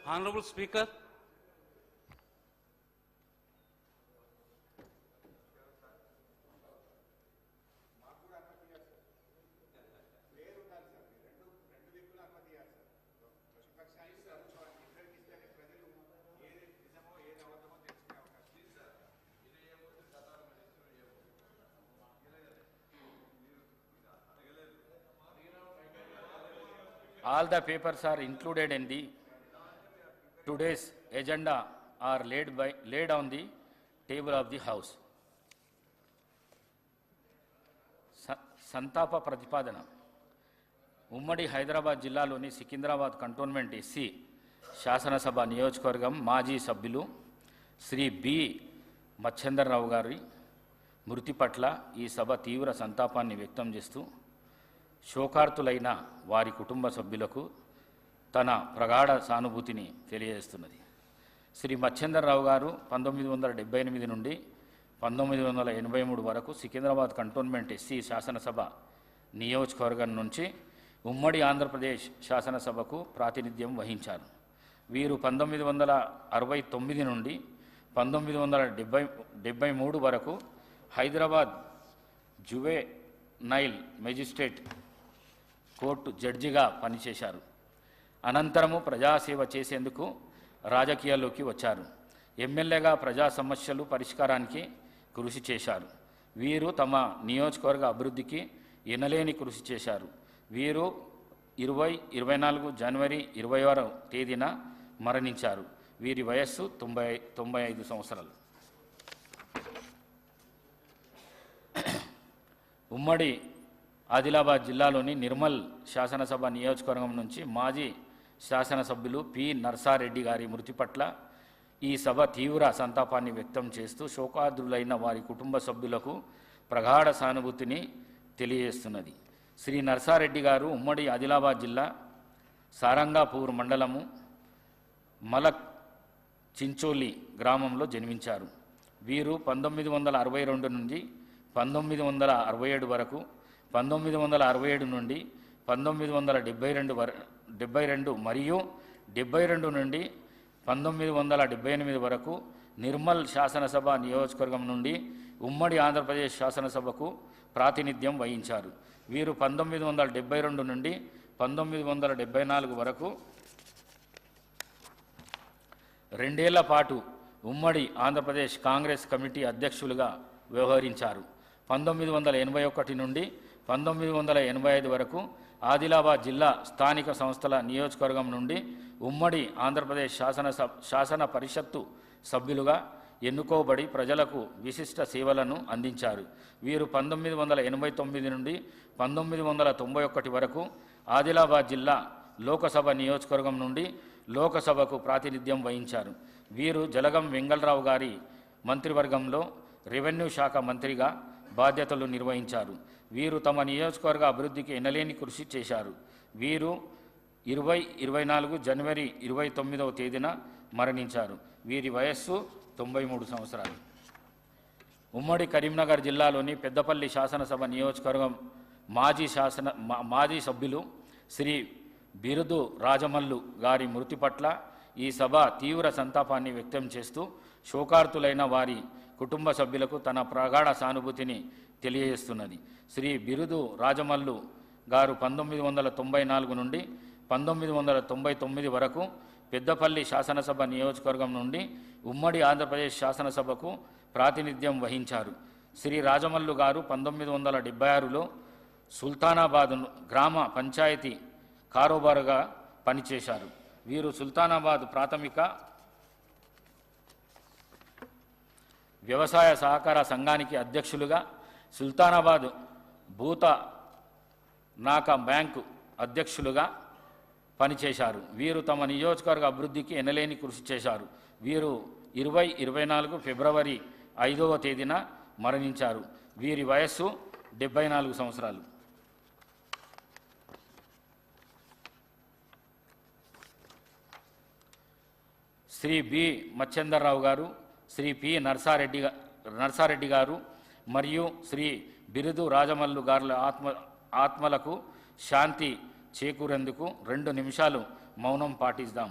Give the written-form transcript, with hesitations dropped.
Honorable Speaker, all the papers are included in the today's agenda are laid on the table of the House. సంతాప ప్రతిపాదన. ఉమ్మడి హైదరాబాద్ జిల్లాలోని Secunderabad cantonment SC శాసనసభ నియోజకవర్గం మాజీ సభ్యులు శ్రీ బి మచ్చేందర్రావు గారి మృతి పట్ల ఈ సభ తీవ్ర సంతాపాన్ని వ్యక్తం చేస్తూ శోకార్తులైన వారి కుటుంబ సభ్యులకు తన ప్రగాఢ సానుభూతిని తెలియజేస్తున్నది. శ్రీ మచ్చేందర్రావు గారు 1978 నుండి 1983 వరకు సికింద్రాబాద్ కంటోన్మెంట్ ఎస్సీ శాసనసభ నియోజకవర్గం నుంచి ఉమ్మడి ఆంధ్రప్రదేశ్ శాసనసభకు ప్రాతినిధ్యం వహించారు. వీరు 1969 నుండి 1973 వరకు హైదరాబాద్ జువెనైల్ మెజిస్ట్రేట్ కోర్టు జడ్జిగా పనిచేశారు. అనంతరము ప్రజాసేవ చేసేందుకు రాజకీయాల్లోకి వచ్చారు. ఎమ్మెల్యేగా ప్రజా సమస్యలు పరిష్కారానికి కృషి చేశారు. వీరు తమ నియోజకవర్గ అభివృద్ధికి ఎనలేని కృషి చేశారు. వీరు 24 జనవరి 20వ తేదీన మరణించారు. వీరి వయస్సు 95 సంవత్సరాలు. ఉమ్మడి ఆదిలాబాద్ జిల్లాలోని నిర్మల్ శాసనసభ నియోజకవర్గం నుంచి మాజీ శాసనసభ్యులు పి నర్సారెడ్డి గారి మృతి పట్ల ఈ సభ తీవ్ర సంతాపాన్ని వ్యక్తం చేస్తూ శోకార్దులైన వారి కుటుంబ సభ్యులకు ప్రగాఢ సానుభూతిని తెలియజేస్తున్నది. శ్రీ నర్సారెడ్డి గారు ఉమ్మడి ఆదిలాబాద్ జిల్లా సారంగాపూర్ మండలము మలక్ చించోలి గ్రామంలో జన్మించారు. వీరు 1962 నుండి 1967 వరకు, 1967 నుండి 1972 మరియు 72 నుండి 1978 వరకు నిర్మల్ శాసనసభ నియోజకవర్గం నుండి ఉమ్మడి ఆంధ్రప్రదేశ్ శాసనసభకు ప్రాతినిధ్యం వహించారు. వీరు 1972 నుండి 1974 వరకు 2 ఏళ్ల పాటు ఉమ్మడి ఆంధ్రప్రదేశ్ కాంగ్రెస్ కమిటీ అధ్యక్షులుగా వ్యవహరించారు. 1981 నుండి 1985 వరకు ఆదిలాబాద్ జిల్లా స్థానిక సంస్థల నియోజకవర్గం నుండి ఉమ్మడి ఆంధ్రప్రదేశ్ శాసన పరిషత్తు సభ్యులుగా ఎన్నుకోబడి ప్రజలకు విశిష్ట సేవలను అందించారు. వీరు 1989 నుండి 1991 వరకు ఆదిలాబాద్ జిల్లా లోకసభ నియోజకవర్గం నుండి లోకసభకు ప్రాతినిధ్యం వహించారు. వీరు జలగం వెంగళరావు గారి మంత్రివర్గంలో రెవెన్యూ శాఖ మంత్రిగా బాధ్యతలు నిర్వహించారు. వీరు తమ నియోజకవర్గ అభివృద్ధికి ఎనలేని కృషి చేశారు. వీరు 24 జనవరి 29వ తేదీన మరణించారు. వీరి వయస్సు 93 సంవత్సరాలు. ఉమ్మడి కరీంనగర్ జిల్లాలోని పెద్దపల్లి శాసనసభ నియోజకవర్గం మాజీ సభ్యులు శ్రీ బిరుదు రాజమల్లు గారి మృతి పట్ల ఈ సభ తీవ్ర సంతాపాన్ని వ్యక్తం చేస్తూ శోకార్తులైన వారి కుటుంబ సభ్యులకు తన ప్రగాఢ సానుభూతిని తెలియజేస్తున్నది. శ్రీ బిరుదు రాజమల్లు గారు 1994 నుండి 1999 వరకు పెద్దపల్లి శాసనసభ నియోజకవర్గం నుండి ఉమ్మడి ఆంధ్రప్రదేశ్ శాసనసభకు ప్రాతినిధ్యం వహించారు. శ్రీ రాజమల్లు గారు 1976లో సుల్తానాబాద్ గ్రామ పంచాయతీ కారోబారుగా పనిచేశారు. వీరు సుల్తానాబాద్ ప్రాథమిక వ్యవసాయ సహకార సంఘానికి అధ్యక్షులుగా, సుల్తానాబాద్ భూత నాకా బ్యాంకు అధ్యక్షులుగా పనిచేశారు. వీరు తమ నియోజకవర్గ అభివృద్ధికి ఎనలేని కృషి చేశారు. వీరు 24 ఫిబ్రవరి 5వ తేదీన మరణించారు. వీరి వయస్సు 74 సంవత్సరాలు. శ్రీ బి మచ్చేందర్రావు గారు, శ్రీ పి నర్సారెడ్డి గారు మరియు శ్రీ బిరుదు రాజమల్లు గారుల ఆత్మలకు శాంతి చేకూరేందుకు 2 నిమిషాలు మౌనం పాటిద్దాం.